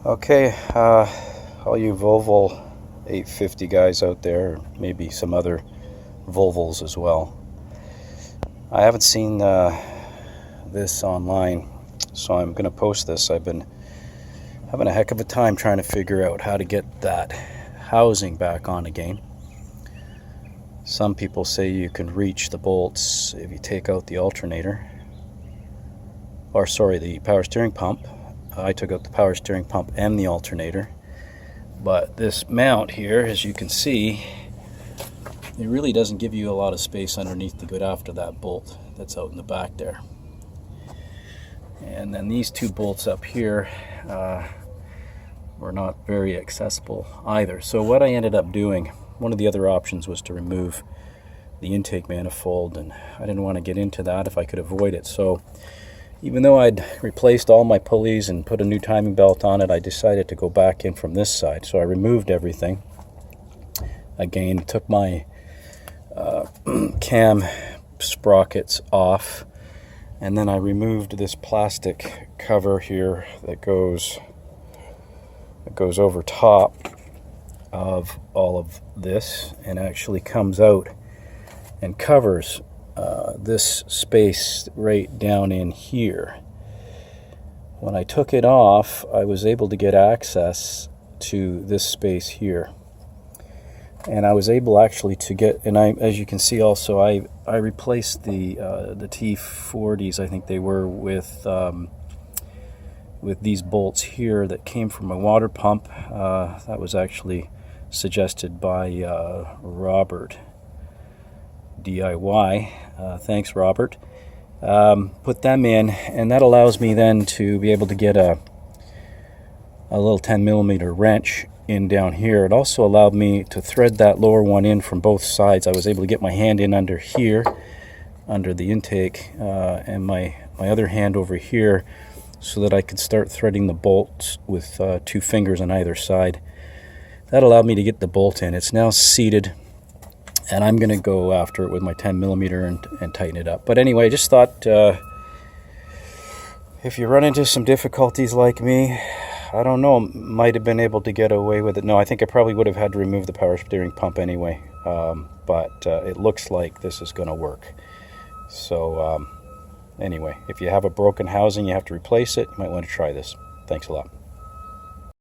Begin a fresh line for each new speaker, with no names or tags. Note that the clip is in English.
Okay, all you Volvo 850 guys out there, maybe some other Volvos as well. I haven't seen this online, so I'm going to post this. I've been having a heck of a time trying to figure out how to get that housing back on again. Some people say you can reach the bolts if you take out the alternator, or sorry, the power steering pump. I took out the power steering pump and the alternator, but this mount here, as you can see, it really doesn't give you a lot of space underneath to go after that bolt that's out in the back there. And then these two bolts up here were not very accessible either. So what I ended up doing, one of the other options was to remove the intake manifold, and I didn't want to get into that if I could avoid it. So even though I'd replaced all my pulleys and put a new timing belt on it, I decided to go back in from this side. So I removed everything. Again, took my cam sprockets off, and then I removed this plastic cover here that goes over top of all of this and actually comes out and covers this space right down in here. When I took it off, I was able to get access to this space here, and I was able actually to get, and as you can see also, I replaced the T40s, I think they were, with these bolts here that came from a water pump. That was actually suggested by Robert DIY. Thanks, Robert. Put them in, and that allows me then to be able to get a little 10mm wrench in down here. It also allowed me to thread that lower one in from both sides. I was able to get my hand in under here, under the intake, and my other hand over here, so that I could start threading the bolts with 2 fingers on either side. That allowed me to get the bolt in. It's now seated, and I'm going to go after it with my 10mm and tighten it up. But anyway, I just thought if you run into some difficulties like me, I don't know, might have been able to get away with it. No, I think I probably would have had to remove the power steering pump anyway, but it looks like this is going to work. So anyway, if you have a broken housing, you have to replace it, you might want to try this. Thanks a lot.